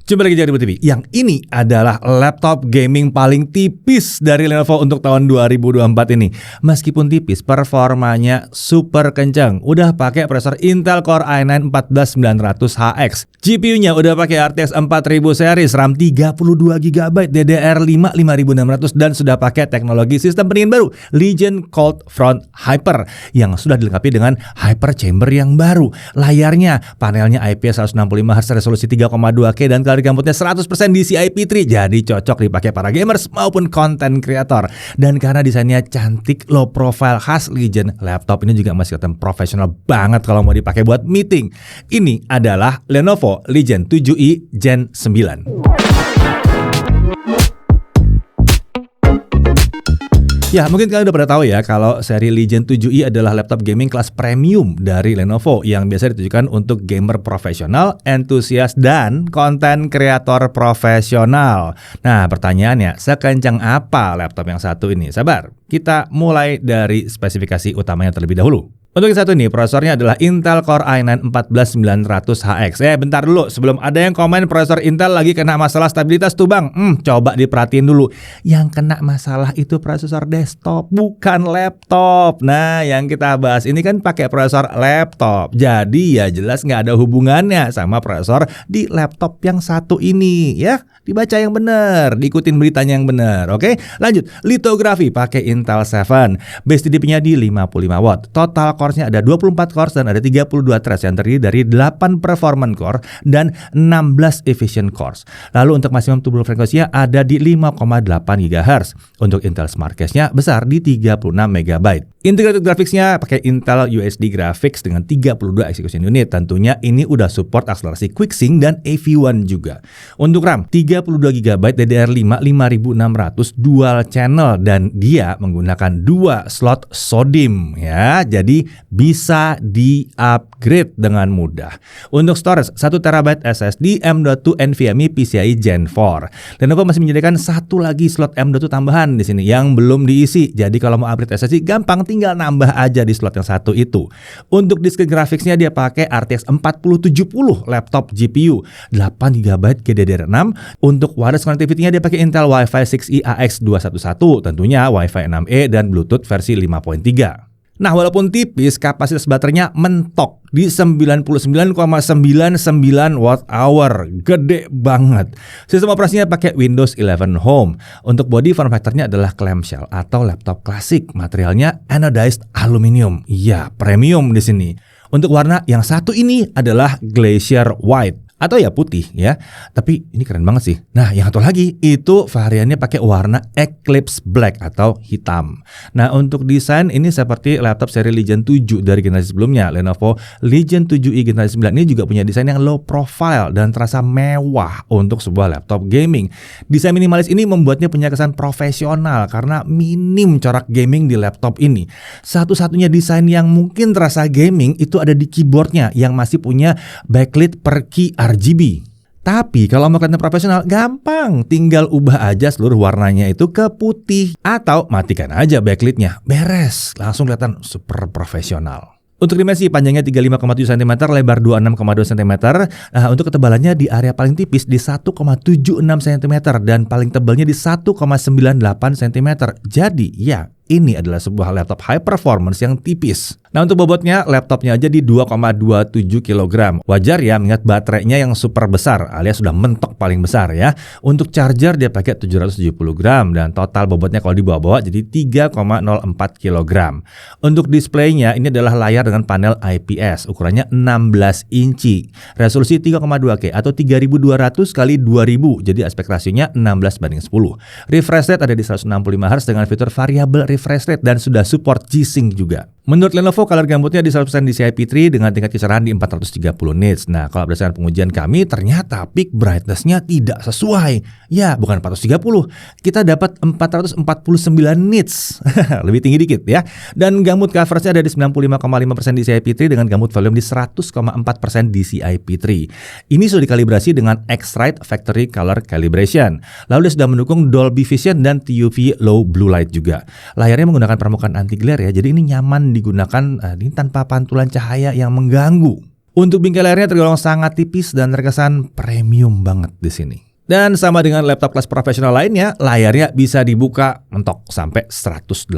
Jumpa lagi di Ribut TV. Yang ini adalah laptop gaming paling tipis dari Lenovo untuk tahun 2024 ini. Meskipun tipis, performanya super kencang. Udah pakai prosesor Intel Core i9 14900HX. GPU-nya udah pakai RTX 4000 series, RAM 32GB, DDR5 5600 dan sudah pakai teknologi sistem pendingin baru Legion Cold Front Hyper yang sudah dilengkapi dengan Hyper Chamber yang baru. Layarnya, panelnya IPS 165Hz resolusi 3,2K dan gambutnya 100% DCI-P3, jadi cocok dipakai para gamers maupun content creator. Dan karena desainnya cantik, low profile khas Legion, laptop ini juga masih kelihatan profesional banget kalau mau dipakai buat meeting. Ini adalah Lenovo Legion 7i Gen 9. Ya, mungkin kalian udah pada tahu ya kalau seri Legion 7i adalah laptop gaming kelas premium dari Lenovo yang biasa ditujukan untuk gamer profesional, entusias, dan konten kreator profesional. Nah, pertanyaannya, sekencang apa laptop yang satu ini? Sabar, kita mulai dari spesifikasi utamanya terlebih dahulu. Untuk yang satu ini, prosesornya adalah Intel Core i9 14900HX. Bentar dulu, sebelum ada yang komen prosesor Intel lagi kena masalah stabilitas tuh bang. Coba diperhatiin dulu. Yang kena masalah itu prosesor desktop, bukan laptop. Nah, yang kita bahas ini kan pakai prosesor laptop. Jadi ya jelas nggak ada hubungannya sama prosesor di laptop yang satu ini. Ya, dibaca yang benar, diikutin beritanya yang benar. Oke, lanjut. Litografi pakai Intel 7. Base TDP-nya di 55 watt. Total core-nya ada 24 cores dan ada 32 threads yang terdiri dari 8 performance core dan 16 efficient cores. Lalu untuk maksimum turbo frekuensinya ada di 5,8 GHz. Untuk Intel Smart Cache-nya besar di 36 MB. Integrated graphics-nya pakai Intel UHD Graphics dengan 32 execution unit. Tentunya ini udah support akselerasi QuickSync dan AV1 juga. Untuk RAM 32 GB DDR5 5600 dual channel dan dia menggunakan 2 slot SODIMM ya. Jadi bisa di-upgrade dengan mudah. Untuk storage 1 TB SSD M.2 NVMe PCIe Gen 4. Lenovo masih menyediakan satu lagi slot M.2 tambahan di sini yang belum diisi. Jadi kalau mau upgrade SSD gampang, tinggal nambah aja di slot yang satu itu. Untuk disk grafiksnya dia pakai RTX 4070 laptop GPU 8GB GDDR6. Untuk wireless connectivity-nya dia pakai Intel Wi-Fi 6E AX211, tentunya Wi-Fi 6E dan Bluetooth versi 5.3. Nah, walaupun tipis, kapasitas baterainya mentok di 99,99 watt hour. Gede banget. Sistem operasinya pakai Windows 11 Home. Untuk body form factor-nya adalah clamshell atau laptop klasik. Materialnya anodized aluminium. Iya, premium di sini. Untuk warna yang satu ini adalah Glacier White atau ya putih ya. Tapi ini keren banget sih. Nah, yang satu lagi itu variannya pakai warna Eclipse Black atau hitam. Nah, untuk desain ini seperti laptop seri Legion 7 dari generasi sebelumnya. Lenovo Legion 7i generasi 9 ini juga punya desain yang low profile dan terasa mewah untuk sebuah laptop gaming. Desain minimalis ini membuatnya punya kesan profesional karena minim corak gaming di laptop ini. Satu-satunya desain yang mungkin terasa gaming itu ada di keyboardnya yang masih punya backlit per key RGB. Tapi kalau mau kelihatan profesional, gampang. Tinggal ubah aja seluruh warnanya itu ke putih. Atau matikan aja backlit-nya. Beres. Langsung kelihatan super profesional. Untuk dimensi, panjangnya 35,7 cm, lebar 26,2 cm. Nah, untuk ketebalannya di area paling tipis di 1,76 cm dan paling tebalnya di 1,98 cm. Jadi ya, ini adalah sebuah laptop high performance yang tipis. Nah, untuk bobotnya, laptopnya aja di 2,27 kg. Wajar ya, mengingat baterainya yang super besar, alias sudah mentok paling besar ya. Untuk charger dia pakai 770 gram dan total bobotnya kalau dibawa-bawa jadi 3,04 kg. Untuk displaynya, ini adalah layar dengan panel IPS, ukurannya 16 inci. Resolusi 3,2K atau 3200 x 2000, jadi aspek rasionya 16:10. Refresh rate ada di 165Hz dengan fitur variabel refresh rate dan sudah support G-Sync juga. Menurut Lenovo, color gambutnya di 100% DCI-P3 dengan tingkat kisaran di 430 nits. Nah, kalau berdasarkan pengujian kami, ternyata peak brightness-nya tidak sesuai. Ya, bukan 430. Kita dapat 449 nits. Lebih tinggi dikit ya. Dan gamut coverage-nya ada di 95,5% DCI-P3 dengan gamut volume di 100,4% DCI-P3. Ini sudah dikalibrasi dengan X-Rite Factory Color Calibration. Lalu dia sudah mendukung Dolby Vision dan TUV Low Blue Light juga. Layarnya menggunakan permukaan anti glare ya, jadi ini nyaman digunakan ini tanpa pantulan cahaya yang mengganggu. Untuk bingkai layarnya tergolong sangat tipis dan terkesan premium banget di sini. Dan sama dengan laptop kelas profesional lainnya, layarnya bisa dibuka mentok sampai 180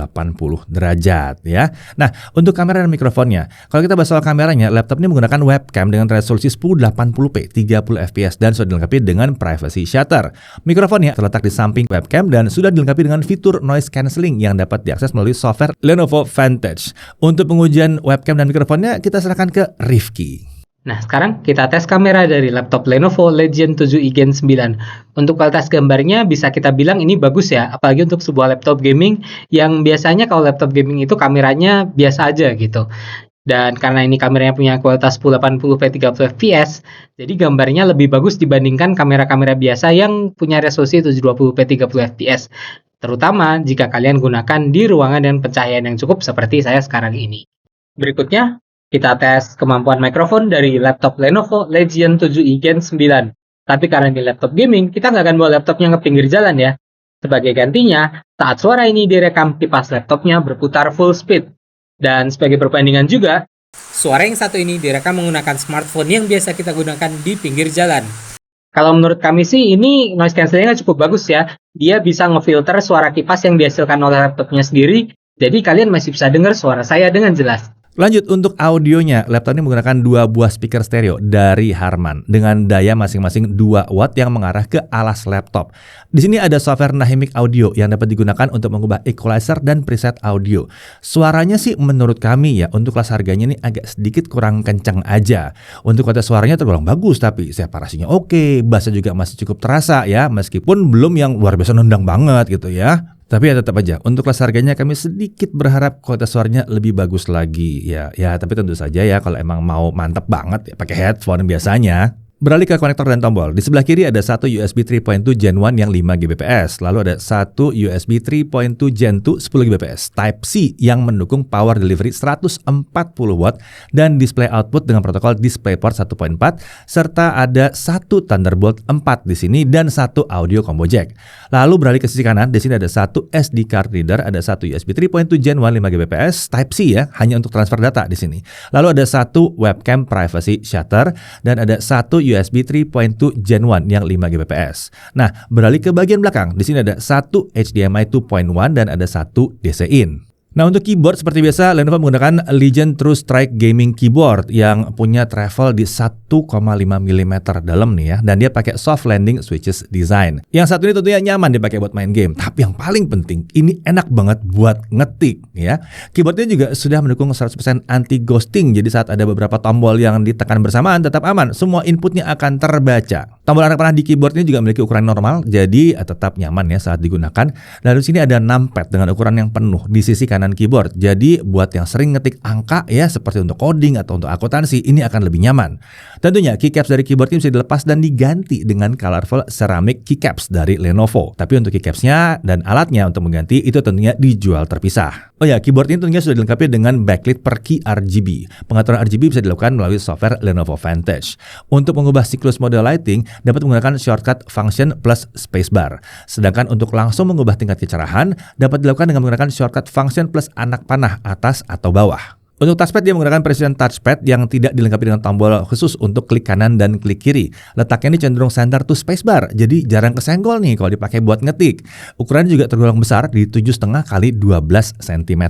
derajat ya. Nah, untuk kamera dan mikrofonnya, kalau kita bahas soal kameranya, laptop ini menggunakan webcam dengan resolusi 1080p 30 fps dan sudah dilengkapi dengan privacy shutter. Mikrofonnya terletak di samping webcam dan sudah dilengkapi dengan fitur noise cancelling yang dapat diakses melalui software Lenovo Vantage. Untuk pengujian webcam dan mikrofonnya, kita serahkan ke Rifki. Nah, sekarang kita tes kamera dari laptop Lenovo Legion 7i Gen 9. Untuk kualitas gambarnya bisa kita bilang ini bagus ya, apalagi untuk sebuah laptop gaming yang biasanya kalau laptop gaming itu kameranya biasa aja gitu. Dan karena ini kameranya punya kualitas 1080p 30 fps, jadi gambarnya lebih bagus dibandingkan kamera-kamera biasa yang punya resolusi 720p 30 fps. Terutama jika kalian gunakan di ruangan dengan pencahayaan yang cukup seperti saya sekarang ini. Berikutnya, kita tes kemampuan mikrofon dari laptop Lenovo Legion 7i Gen 9. Tapi karena ini laptop gaming, kita nggak akan bawa laptopnya ke pinggir jalan ya. Sebagai gantinya, saat suara ini direkam, kipas laptopnya berputar full speed. Dan sebagai perbandingan juga, suara yang satu ini direkam menggunakan smartphone yang biasa kita gunakan di pinggir jalan. Kalau menurut kami sih, ini noise cancellingnya cukup bagus ya. Dia bisa ngefilter suara kipas yang dihasilkan oleh laptopnya sendiri, jadi kalian masih bisa dengar suara saya dengan jelas. Lanjut, untuk audionya, laptop ini menggunakan 2 buah speaker stereo dari Harman dengan daya masing-masing 2 watt yang mengarah ke alas laptop. Di sini ada software Nahimic Audio yang dapat digunakan untuk mengubah equalizer dan preset audio. Suaranya sih menurut kami ya, untuk kelas harganya ini agak sedikit kurang kencang aja. Untuk kualitas suaranya tergolong bagus, tapi separasinya oke, bassnya juga masih cukup terasa ya, meskipun belum yang luar biasa nendang banget gitu ya. Tapi ya tetap aja, untuk kelas harganya kami sedikit berharap kualitas suaranya lebih bagus lagi. Ya tapi tentu saja ya kalau emang mau mantep banget ya pakai headphone biasanya. Beralih ke konektor dan tombol. Di sebelah kiri ada satu USB 3.2 Gen 1 yang 5 Gbps. Lalu ada satu USB 3.2 Gen 2 10 Gbps. Type C yang mendukung power delivery 140 watt dan display output dengan protokol DisplayPort 1.4 serta ada satu Thunderbolt 4 di sini dan satu audio combo jack. Lalu beralih ke sisi kanan, di sini ada satu SD card reader, ada satu USB 3.2 Gen 1 5 Gbps Type C ya, hanya untuk transfer data di sini. Lalu ada satu webcam privacy shutter dan ada satu USB 3.2 Gen 1 yang 5 Gbps. Nah, beralih ke bagian belakang. Di sini ada satu HDMI 2.1 dan ada satu DC in. Nah, untuk keyboard seperti biasa Lenovo menggunakan Legion True Strike Gaming Keyboard yang punya travel di 1,5 mm dalam nih ya, dan dia pakai soft landing switches design. Yang satu ini tentunya nyaman dipakai buat main game, tapi yang paling penting ini enak banget buat ngetik ya. Keyboardnya juga sudah mendukung 100% anti ghosting, jadi saat ada beberapa tombol yang ditekan bersamaan tetap aman, semua inputnya akan terbaca. Tombol anak panah di keyboard ini juga memiliki ukuran normal, jadi tetap nyaman ya saat digunakan. Lalu sini ada numpad dengan ukuran yang penuh di sisi kanan keyboard. Jadi buat yang sering ngetik angka ya seperti untuk coding atau untuk akuntansi, ini akan lebih nyaman. Tentunya keycaps dari keyboard ini bisa dilepas dan diganti dengan colorful ceramic keycaps dari Lenovo. Tapi untuk keycapsnya dan alatnya untuk mengganti itu tentunya dijual terpisah. Oh ya, keyboard ini tentunya sudah dilengkapi dengan backlit per key RGB. Pengaturan RGB bisa dilakukan melalui software Lenovo Vantage. Untuk mengubah siklus mode lighting dapat menggunakan shortcut function plus spacebar. Sedangkan untuk langsung mengubah tingkat kecerahan dapat dilakukan dengan menggunakan shortcut function plus anak panah atas atau bawah. Untuk touchpad dia menggunakan precision touchpad yang tidak dilengkapi dengan tombol khusus untuk klik kanan dan klik kiri. Letaknya ini cenderung center to spacebar, jadi jarang kesenggol nih kalau dipakai buat ngetik. Ukurannya juga tergolong besar di 7,5 kali 12 cm.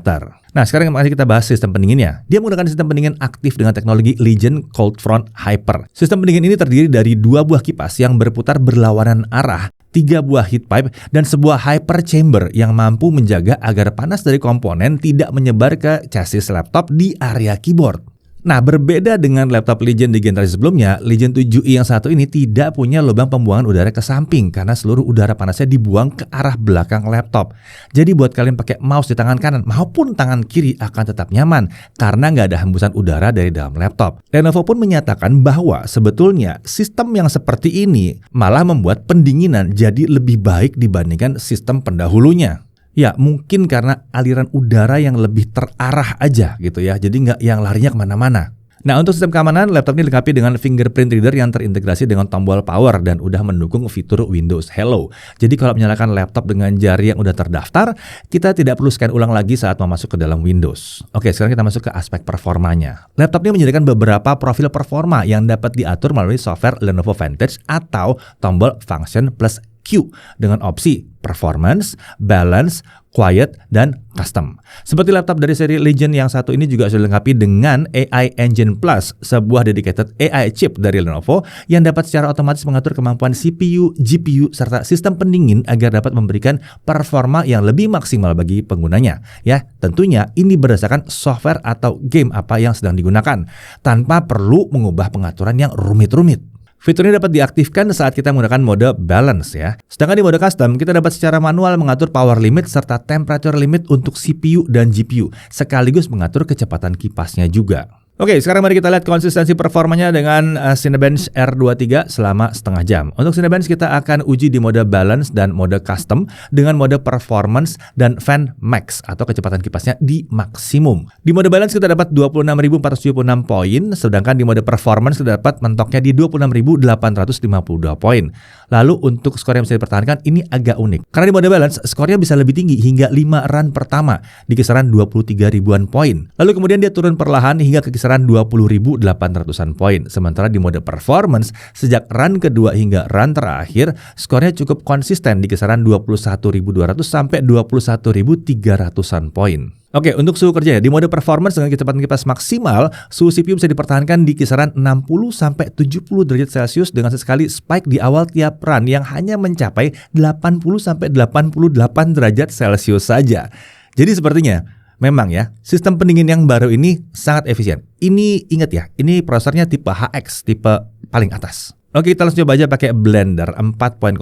Nah, sekarang mari kita bahas sistem pendinginnya. Dia menggunakan sistem pendingin aktif dengan teknologi Legion Cold Front Hyper. Sistem pendingin ini terdiri dari 2 buah kipas yang berputar berlawanan arah, 3 buah heat pipe, dan sebuah hyper chamber yang mampu menjaga agar panas dari komponen tidak menyebar ke chassis laptop di area keyboard. Nah, berbeda dengan laptop Legion di generasi sebelumnya, Legion 7i yang satu ini tidak punya lubang pembuangan udara ke samping karena seluruh udara panasnya dibuang ke arah belakang laptop. Jadi buat kalian pakai mouse di tangan kanan maupun tangan kiri akan tetap nyaman karena nggak ada hembusan udara dari dalam laptop. Lenovo pun menyatakan bahwa sebetulnya sistem yang seperti ini malah membuat pendinginan jadi lebih baik dibandingkan sistem pendahulunya. Ya, mungkin karena aliran udara yang lebih terarah aja gitu ya, jadi nggak yang larinya kemana-mana. Nah, untuk sistem keamanan, laptop ini dilengkapi dengan fingerprint reader yang terintegrasi dengan tombol power dan udah mendukung fitur Windows Hello. Jadi kalau menyalakan laptop dengan jari yang udah terdaftar, kita tidak perlu scan ulang lagi saat mau masuk ke dalam Windows. Oke, sekarang kita masuk ke aspek performanya. Laptop ini menyediakan beberapa profil performa yang dapat diatur melalui software Lenovo Vantage atau tombol Function plus Q dengan opsi Performance, Balance, Quiet, dan Custom. Seperti laptop dari seri Legion yang satu ini juga sudah dilengkapi dengan AI Engine Plus, sebuah dedicated AI chip dari Lenovo yang dapat secara otomatis mengatur kemampuan CPU, GPU, serta sistem pendingin agar dapat memberikan performa yang lebih maksimal bagi penggunanya. Ya, tentunya ini berdasarkan software atau game apa yang sedang digunakan, tanpa perlu mengubah pengaturan yang rumit-rumit. Fitur ini dapat diaktifkan saat kita menggunakan mode balance ya. Sedangkan di mode custom, kita dapat secara manual mengatur power limit serta temperature limit untuk CPU dan GPU, sekaligus mengatur kecepatan kipasnya juga. Oke, sekarang mari kita lihat konsistensi performanya dengan Cinebench R23 selama setengah jam. Untuk Cinebench kita akan uji di mode balance dan mode custom dengan mode performance dan fan max atau kecepatan kipasnya di maksimum. Di mode balance kita dapat 26.476 poin, sedangkan di mode performance kita dapat mentoknya di 26.852 poin. Lalu untuk skor yang bisa dipertahankan ini agak unik. Karena di mode balance skornya bisa lebih tinggi hingga 5 run pertama di kisaran 23 ribuan poin. Lalu kemudian dia turun perlahan hingga ke kisaran 20.800-an poin. Sementara di mode performance, sejak run kedua hingga run terakhir, skornya cukup konsisten di kisaran 21.200 sampai 21.300-an poin. Oke, untuk suhu kerjanya, di mode performance dengan kecepatan kipas maksimal, suhu CPU bisa dipertahankan di kisaran 60 sampai 70 derajat Celcius dengan sesekali spike di awal tiap run yang hanya mencapai 80 sampai 88 derajat Celcius saja. Jadi sepertinya memang ya, sistem pendingin yang baru ini sangat efisien. Ini ingat ya, ini prosesornya tipe HX, tipe paling atas. Oke, kita langsung coba aja pakai Blender 4.0.2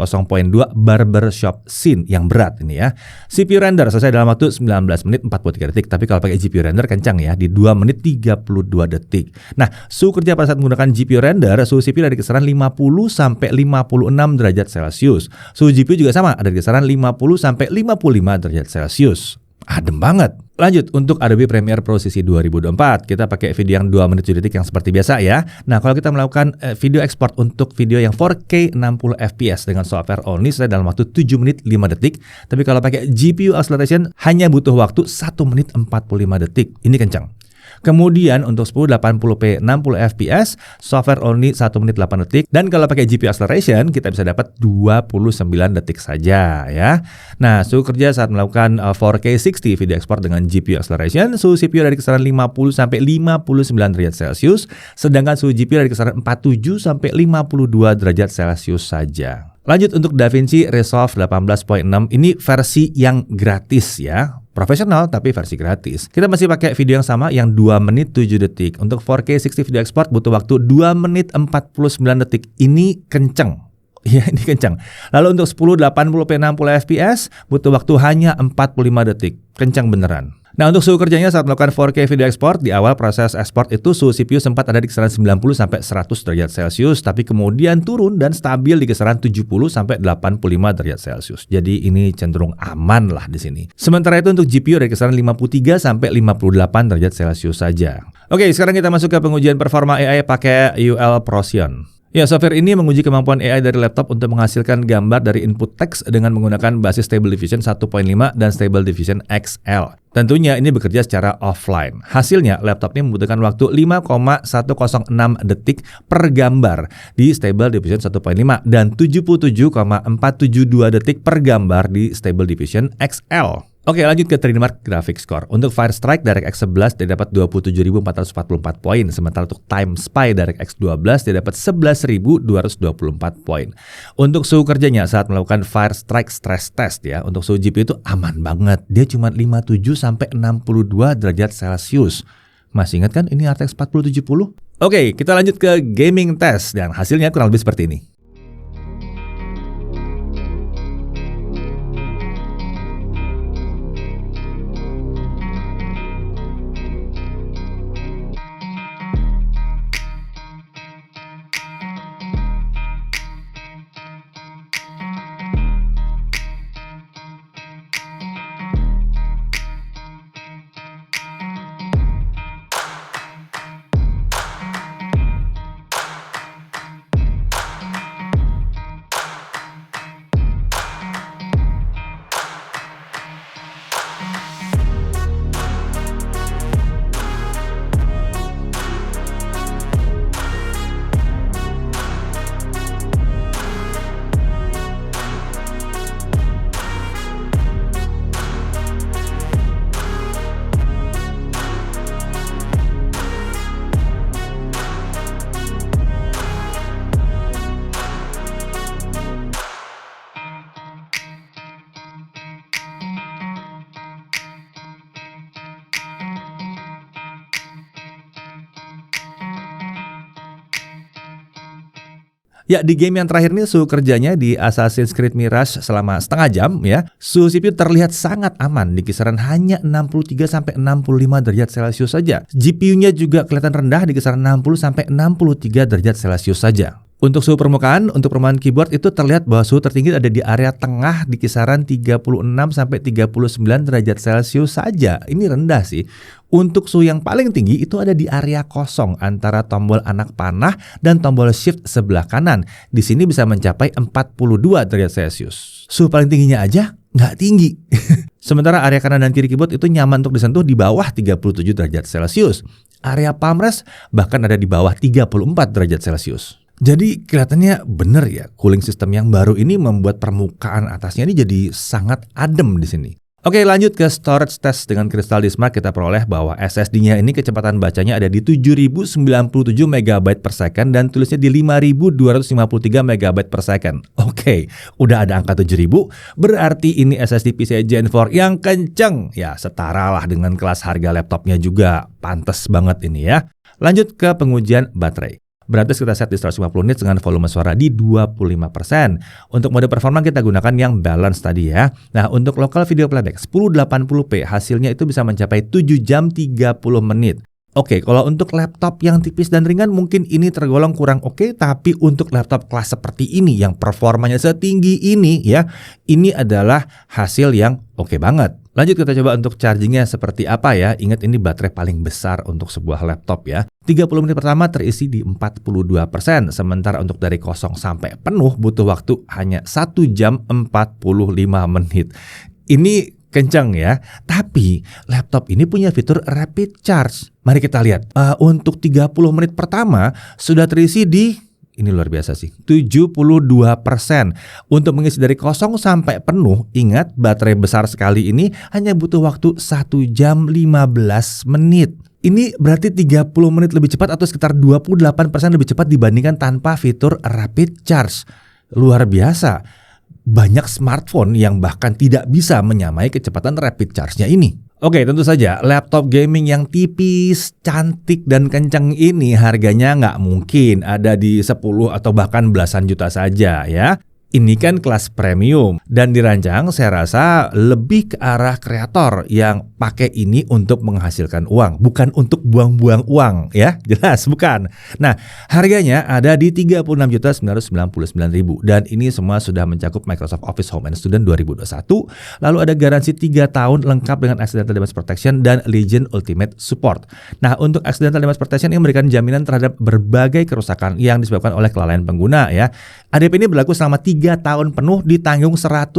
Barbershop Scene yang berat ini ya. CPU render selesai dalam waktu 19 menit 43 detik. Tapi kalau pakai GPU render kencang ya, di 2 menit 32 detik. Nah, suhu kerja pada saat menggunakan GPU render, suhu CPU ada di kisaran 50 sampai 56 derajat Celcius. Suhu GPU juga sama, ada di kisaran 50 sampai 55 derajat Celcius. Adem banget. Lanjut, untuk Adobe Premiere Pro Sisi 2024, kita pakai video yang 2 menit 7 detik yang seperti biasa ya. Nah, kalau kita melakukan video export untuk video yang 4K 60 fps dengan software only selesai dalam waktu 7 menit 5 detik. Tapi kalau pakai GPU acceleration hanya butuh waktu 1 menit 45 detik. Ini kencang. Kemudian untuk 1080p 60 fps, software only 1 menit 8 detik. Dan kalau pakai GPU acceleration, kita bisa dapat 29 detik saja ya. Nah, suhu kerja saat melakukan 4K 60 video export dengan GPU acceleration, suhu CPU dari kisaran 50 sampai 59 derajat Celcius, sedangkan suhu GPU dari kisaran 47 sampai 52 derajat Celcius saja. Lanjut untuk DaVinci Resolve 18.6, ini versi yang gratis ya. Profesional tapi versi gratis. Kita masih pakai video yang sama yang 2 menit 7 detik. Untuk 4K 60 video export butuh waktu 2 menit 49 detik. Ini kenceng. Ya, ini kencang. Lalu untuk 1080p 60 fps butuh waktu hanya 45 detik. Kencang beneran. Nah, untuk suhu kerjanya saat melakukan 4K video export, di awal proses export itu suhu CPU sempat ada di kisaran 90 sampai 100 derajat Celcius, tapi kemudian turun dan stabil di kisaran 70 sampai 85 derajat Celcius. Jadi ini cenderung aman lah di sini. Sementara itu untuk GPU dari kisaran 53 sampai 58 derajat Celcius saja. Oke, sekarang kita masuk ke pengujian performa AI pakai UL Procyon. Ya, software ini menguji kemampuan AI dari laptop untuk menghasilkan gambar dari input teks dengan menggunakan basis Stable Diffusion 1.5 dan Stable Diffusion XL. Tentunya ini bekerja secara offline. Hasilnya, laptop ini membutuhkan waktu 5,106 detik per gambar di Stable Diffusion 1.5 dan 77,472 detik per gambar di Stable Diffusion XL. Oke, lanjut ke Trademark Graphics Score. Untuk Firestrike DirectX 11 dia dapat 27.444 poin, sementara untuk Time Spy DirectX 12 dia dapat 11.224 poin. Untuk suhu kerjanya saat melakukan Firestrike Stress Test ya, untuk suhu GPU itu aman banget. Dia cuma 57 sampai 62 derajat Celcius. Masih ingat kan ini RTX 4070? Oke, kita lanjut ke gaming test dan hasilnya kurang lebih seperti ini. Ya, di game yang terakhir ini suhu kerjanya di Assassin's Creed Mirage selama setengah jam ya. Suhu CPU terlihat sangat aman di kisaran hanya 63-65 derajat Celcius saja. GPU-nya juga kelihatan rendah di kisaran 60-63 derajat Celcius saja. Untuk suhu permukaan, untuk permukaan keyboard itu terlihat bahwa suhu tertinggi ada di area tengah di kisaran 36-39 derajat Celcius saja. Ini rendah sih. Untuk suhu yang paling tinggi itu ada di area kosong antara tombol anak panah dan tombol shift sebelah kanan. Di sini bisa mencapai 42 derajat Celcius. Suhu paling tingginya aja nggak tinggi. Sementara area kanan dan kiri keyboard itu nyaman untuk disentuh di bawah 37 derajat Celcius. Area palm rest bahkan ada di bawah 34 derajat Celcius. Jadi kelihatannya bener ya, cooling system yang baru ini membuat permukaan atasnya ini jadi sangat adem di sini. Oke, lanjut ke storage test dengan Crystal Disk Mark. Kita peroleh bahwa SSD-nya ini kecepatan bacanya ada di 7097 MB per second dan tulisnya di 5253 MB per second. Oke, udah ada angka 7000, berarti ini SSD PCIe Gen 4 yang kenceng. Ya, setara lah dengan kelas harga laptopnya juga. Pantes banget ini ya. Lanjut ke pengujian baterai. Berarti kita set di 150 nits dengan volume suara di 25%. Untuk mode performa kita gunakan yang balance tadi ya. Nah, untuk local video playback 1080p hasilnya itu bisa mencapai 7 jam 30 menit. Oke, kalau untuk laptop yang tipis dan ringan mungkin ini tergolong kurang oke, tapi untuk laptop kelas seperti ini yang performanya setinggi ini ya, ini adalah hasil yang oke banget. Lanjut kita coba untuk chargingnya seperti apa ya. Ingat ini baterai paling besar untuk sebuah laptop ya. 30 menit pertama terisi di 42%. Sementara untuk dari kosong sampai penuh butuh waktu hanya 1 jam 45 menit. Ini kencang ya. Tapi laptop ini punya fitur rapid charge. Mari kita lihat. Untuk 30 menit pertama sudah terisi di, ini luar biasa sih, 72%. Untuk mengisi dari kosong sampai penuh, ingat baterai besar sekali ini hanya butuh waktu 1 jam 15 menit. Ini berarti 30 menit lebih cepat atau sekitar 28% lebih cepat dibandingkan tanpa fitur rapid charge. Luar biasa. Banyak smartphone yang bahkan tidak bisa menyamai kecepatan rapid charge-nya ini. Oke, tentu saja laptop gaming yang tipis, cantik, dan kencang ini harganya nggak mungkin ada di 10 atau bahkan belasan juta saja ya. Ini kan kelas premium dan dirancang saya rasa lebih ke arah kreator yang pakai ini untuk menghasilkan uang, bukan untuk buang-buang uang ya, jelas bukan. Nah, harganya ada di 36.999.000 dan ini semua sudah mencakup Microsoft Office Home and Student 2021, lalu ada garansi 3 tahun lengkap dengan Accidental Damage Protection dan Legion Ultimate Support. Nah, untuk Accidental Damage Protection ini memberikan jaminan terhadap berbagai kerusakan yang disebabkan oleh kelalaian pengguna ya. ADP ini berlaku selama 3 tahun penuh ditanggung 100%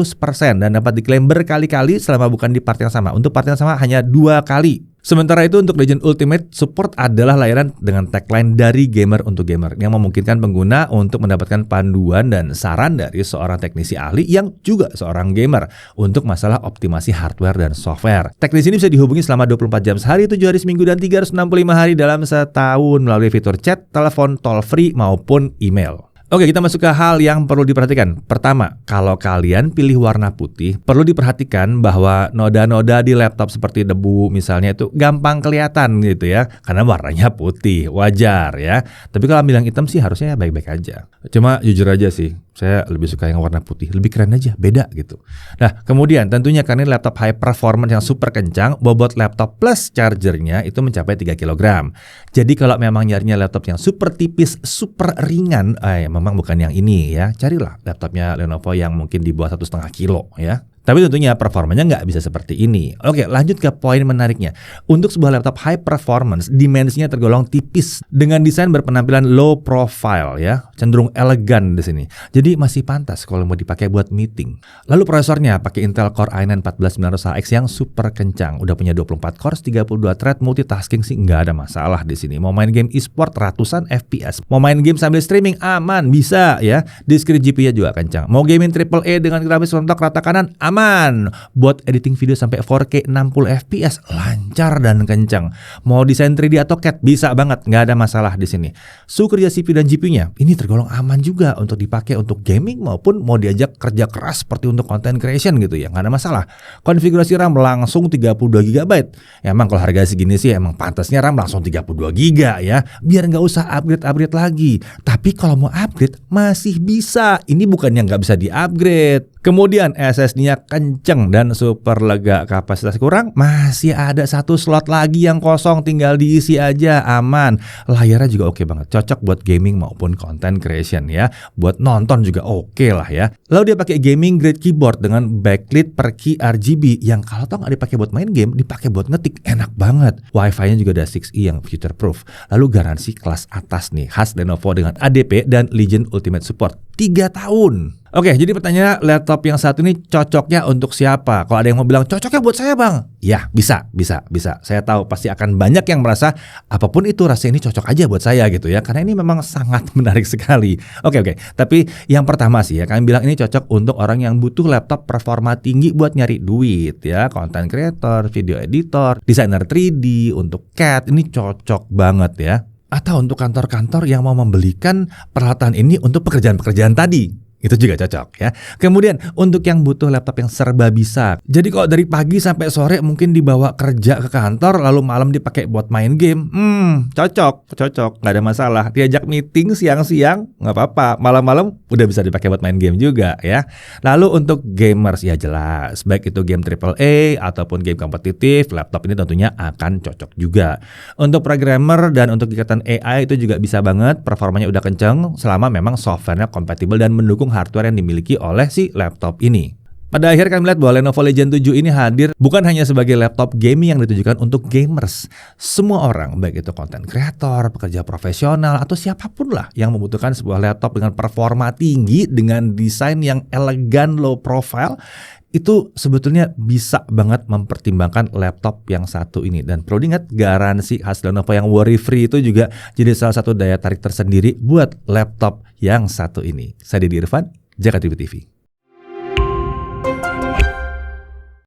dan dapat diklaim berkali-kali selama bukan di part yang sama. Untuk part yang sama hanya 2 kali. Sementara itu untuk Legion Ultimate Support adalah layanan dengan tagline dari gamer untuk gamer yang memungkinkan pengguna untuk mendapatkan panduan dan saran dari seorang teknisi ahli yang juga seorang gamer untuk masalah optimasi hardware dan software. Teknisi ini bisa dihubungi selama 24 jam sehari, 7 hari seminggu, dan 365 hari dalam setahun melalui fitur chat, telepon, toll free maupun email. Oke, kita masuk ke hal yang perlu diperhatikan. Pertama, kalau kalian pilih warna putih, perlu diperhatikan bahwa noda-noda di laptop seperti debu misalnya itu gampang kelihatan gitu ya, karena warnanya putih, wajar ya. Tapi kalau ambil yang hitam sih harusnya baik-baik aja. Cuma jujur aja sih, saya lebih suka yang warna putih, lebih keren aja, beda gitu. Nah, kemudian tentunya karena laptop high performance yang super kencang, bobot laptop plus chargernya itu mencapai 3 kg. Jadi kalau memang nyarinya laptop yang super tipis, super ringan, memang bukan yang ini ya. Carilah laptopnya Lenovo yang mungkin di bawah 1,5 kilo ya. Tapi tentunya performanya nggak bisa seperti ini. Oke, lanjut ke poin menariknya. Untuk sebuah laptop high performance, dimensinya tergolong tipis dengan desain berpenampilan low profile ya, cenderung elegan di sini. Jadi masih pantas kalau mau dipakai buat meeting. Lalu prosesornya pakai Intel Core i9 14900X yang super kencang. Udah punya 24 cores, 32 thread, multitasking sih nggak ada masalah di sini. Mau main game e-sport ratusan FPS, mau main game sambil streaming aman, bisa ya. Discrete GPU-nya juga kencang. Mau gaming AAA dengan grafis rontok rata kanan aman. aman. Buat editing video sampai 4K 60 fps lancar dan kencang. Mau desain 3D atau CAD bisa banget, nggak ada masalah di sini. Suhu kerja CPU dan GPU-nya ini tergolong aman juga untuk dipakai untuk gaming maupun mau diajak kerja keras seperti untuk content creation gitu ya, nggak ada masalah. Konfigurasi RAM langsung 32 GB. Ya, emang kalau harga segini sih emang pantasnya RAM langsung 32 GB ya, biar nggak usah upgrade lagi. Tapi kalau mau upgrade masih bisa. Ini bukan yang nggak bisa di-upgrade. Kemudian SSD-nya kenceng dan super lega. Kapasitas kurang, masih ada 1 slot lagi yang kosong, tinggal diisi aja, aman. Layarnya juga oke banget, cocok buat gaming maupun content creation ya. Buat nonton juga oke lah ya. Lalu dia pakai gaming grade keyboard dengan backlit per key RGB yang kalau tau nggak dipakai buat main game, dipakai buat ngetik, enak banget. Wi-Fi-nya juga ada 6E yang future proof. Lalu garansi kelas atas nih, khas Lenovo dengan ADP dan Legion Ultimate Support 3 tahun. Oke, jadi pertanyaannya, laptop yang satu ini cocoknya untuk siapa? Kalau ada yang mau bilang cocoknya buat saya bang, ya bisa. Saya tahu pasti akan banyak yang merasa apapun itu rasanya ini cocok aja buat saya gitu ya, karena ini memang sangat menarik sekali. Oke. Tapi yang pertama sih ya, kami bilang ini cocok untuk orang yang butuh laptop performa tinggi buat nyari duit ya, content creator, video editor, desainer 3D, untuk CAD ini cocok banget ya. Atau untuk kantor-kantor yang mau membelikan peralatan ini untuk pekerjaan-pekerjaan tadi. Itu juga cocok ya. Kemudian untuk yang butuh laptop yang serba bisa. Jadi kalau dari pagi sampai sore mungkin dibawa kerja ke kantor, lalu malam dipakai buat main game. Cocok, nggak ada masalah. Diajak meeting siang-siang, nggak apa-apa. Malam-malam udah bisa dipakai buat main game juga ya. Lalu untuk gamers ya jelas, baik itu game AAA ataupun game kompetitif, laptop ini tentunya akan cocok juga. Untuk programmer dan untuk kegiatan AI itu juga bisa banget. Performanya udah kenceng selama memang softwarenya kompatibel dan mendukung hardware yang dimiliki oleh si laptop ini. Pada akhirnya kami melihat bahwa Lenovo Legion 7 ini hadir bukan hanya sebagai laptop gaming yang ditujukan untuk gamers. Semua orang, baik itu content creator, pekerja profesional, atau siapapun lah yang membutuhkan sebuah laptop dengan performa tinggi, dengan desain yang elegan, low profile, itu sebetulnya bisa banget mempertimbangkan laptop yang satu ini. Dan perlu diingat, garansi khas Lenovo yang worry free itu juga jadi salah satu daya tarik tersendiri buat laptop yang satu ini. Saya Didi Irfan, Jakarta TV.